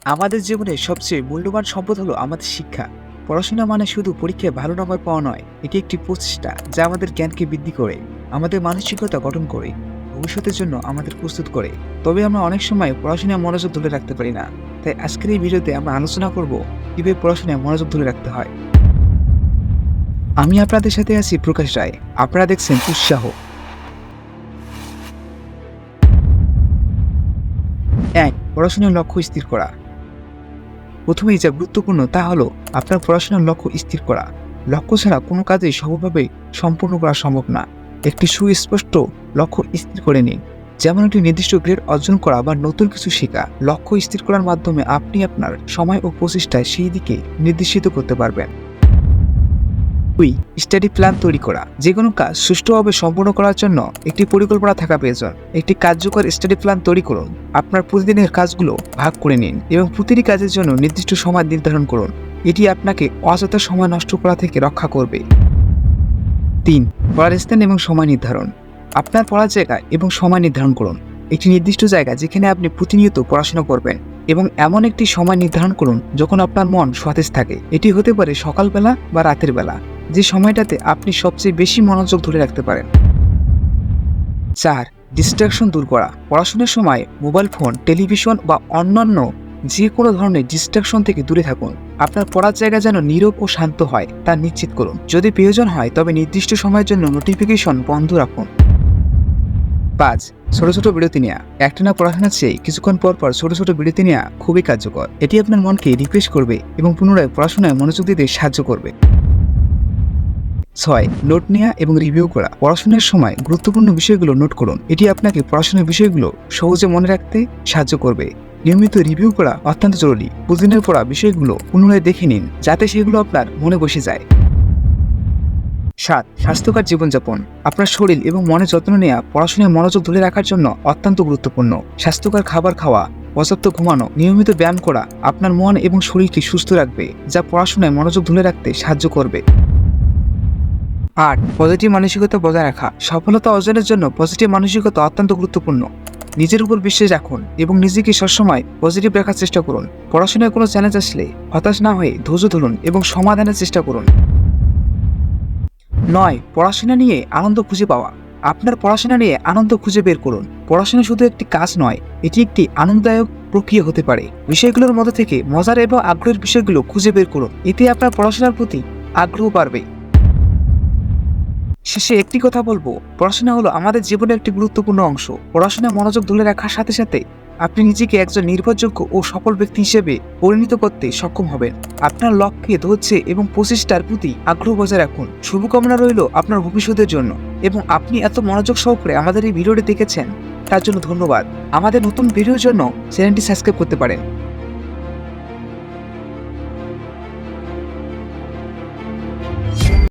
আমাদের জীবনে সবচেয়ে মূল্যবান সম্পদ হলো আমাদের শিক্ষা। পড়াশোনা মানে শুধু পরীক্ষায় ভালো নম্বর পাওয়া নয়, এটি একটি প্রচেষ্টা যা আমাদের জ্ঞানকে বৃদ্ধি করে, আমাদের মানসিকতা গঠন করে, ভবিষ্যতের জন্য আমাদের প্রস্তুত করে। তবে আমরা অনেক সময় পড়াশোনায় মনোযোগ ধরে রাখতে পারি না। তাই আজকের এই ভিডিওতে আমরা আলোচনা করব কিভাবে পড়াশোনায় মনোযোগ ধরে রাখতে হয়। আমি আপনাদের সাথে আছি প্রকাশ রায়। আপনারা দেখছেন উৎসাহ। ১. পড়াশোনার লক্ষ্য স্থির করা। প্রথমেই যা গুরুত্বপূর্ণ তা হলো আপনার পড়াশোনার লক্ষ্য স্থির করা। লক্ষ্য ছাড়া কোনো কাজই সফলভাবে সম্পূর্ণ করা সম্ভব না। একটি সুস্পষ্ট লক্ষ্য স্থির করে নিন, যেমন একটি নির্দিষ্ট গ্রেড অর্জন করা বা নতুন কিছু শেখা। লক্ষ্য স্থির করার মাধ্যমে আপনি আপনার সময় ও প্রচেষ্টায় সেই দিকে নির্দেশিত করতে পারবেন। ২. স্টাডি প্ল্যান তৈরি করা। যে কোনো কাজ সুষ্ঠুভাবে সম্পূর্ণ করার জন্য একটি পরিকল্পনা থাকা প্রয়োজন। একটি কার্যকর স্টাডি প্ল্যান তৈরি করুন। আপনার প্রতিদিনের কাজগুলো ভাগ করে নিন এবং প্রতিটি কাজের জন্য নির্দিষ্ট সময় নির্ধারণ করুন। এটি আপনাকে অযথা সময় নষ্ট করা থেকে রক্ষা করবে। ৩. পড়ার স্থান এবং সময় নির্ধারণ। আপনার পড়ার জায়গা এবং সময় নির্ধারণ করুন। একটি নির্দিষ্ট জায়গা যেখানে আপনি প্রতিনিয়ত পড়াশোনা করবেন এবং এমন একটি সময় নির্ধারণ করুন যখন আপনার মন সতেজ থাকে। এটি হতে পারে সকালবেলা বা রাতের বেলা, যে সময়টাতে আপনি সবচেয়ে বেশি মনোযোগ ধরে রাখতে পারেন। ৪. ডিস্ট্রাকশন দূর করা। পড়াশোনার সময় মোবাইল ফোন, টেলিভিশন বা অন্যান্য যে কোনো ধরনের ডিস্ট্রাকশন থেকে দূরে থাকুন। আপনার পড়ার জায়গা যেন নীরব ও শান্ত হয় তা নিশ্চিত করুন। যদি প্রয়োজন হয় তবে নির্দিষ্ট সময়ের জন্য নোটিফিকেশন বন্ধ রাখুন। ৫. ছোট ছোট বিরতি নেওয়া। একটানা পড়াশোনার চেয়ে কিছুক্ষণ পর পর ছোট ছোট বিরতি নেওয়া খুবই কার্যকর। এটি আপনার মনকে রিফ্রেশ করবে এবং পুনরায় পড়াশোনায় মনোযোগ দিতে সাহায্য করবে। ৬. নোট নেওয়া এবং রিভিউ করা। পড়াশোনার সময় গুরুত্বপূর্ণ বিষয়গুলো নোট করুন। এটি আপনাকে পড়াশোনার বিষয়গুলো সহজে মনে রাখতে সাহায্য করবে। নিয়মিত রিভিউ করা অত্যন্ত জরুরি। প্রতিদিনের পড়া বিষয়গুলো পুনরায় দেখে নিন যাতে সেগুলো আপনার মনে বসে যায়। ৭. স্বাস্থ্যকর জীবনযাপন। আপনার শরীর এবং মনের যত্ন নেওয়া পড়াশোনায় মনোযোগ ধরে রাখার জন্য অত্যন্ত গুরুত্বপূর্ণ। স্বাস্থ্যকর খাবার খাওয়া, পর্যাপ্ত ঘুমানো, নিয়মিত ব্যায়াম করা আপনার মন এবং শরীরকে সুস্থ রাখবে, যা পড়াশোনায় মনোযোগ ধরে রাখতে সাহায্য করবে। ৮. পজিটিভ মানসিকতা বজায় রাখা। সফলতা অর্জনের জন্য পজিটিভ মানসিকতা অত্যন্ত গুরুত্বপূর্ণ। নিজের উপর বিশ্বাস রাখুন এবং নিজেকে সবসময় পজিটিভ রাখার চেষ্টা করুন। পড়াশোনায় কোনো চ্যালেঞ্জ আসলে হতাশ না হয়ে ধৈর্য ধরুন এবং সমাধানের চেষ্টা করুন। ৯. পড়াশোনা নিয়ে আনন্দ খুঁজে পাওয়া। আপনার পড়াশোনা নিয়ে আনন্দ খুঁজে বের করুন। পড়াশোনা শুধু একটি কাজ নয়, এটি একটি আনন্দদায়ক প্রক্রিয়া হতে পারে। বিষয়গুলোর মধ্যে থেকে মজার এবং আগ্রহের বিষয়গুলো খুঁজে বের করুন। এতে আপনার পড়াশোনার প্রতি আগ্রহ বাড়বে। শেষে একটি কথা বলবো, পড়াশোনা হলো আমাদের জীবনের একটি গুরুত্বপূর্ণ অংশ। পড়াশোনায় মনোযোগ ধরে রাখার সাথে সাথে আপনি নিজেকে একজন নির্ভরযোগ্য ও সফল ব্যক্তি হিসেবে পরিণত করতে সক্ষম হবেন। আপনার লক্ষ্যে ধৈর্য এবং প্রচেষ্টার প্রতি আগ্রহ বজায় রাখুন। শুভকামনা রইল আপনার ভবিষ্যতের জন্য এবং আপনি এত মনোযোগ সহকারে আমাদের এই ভিডিওটি দেখেছেন তার জন্য ধন্যবাদ। আমাদের নতুন ভিডিওর জন্য চ্যানেলটি সাবস্ক্রাইব করতে পারেন।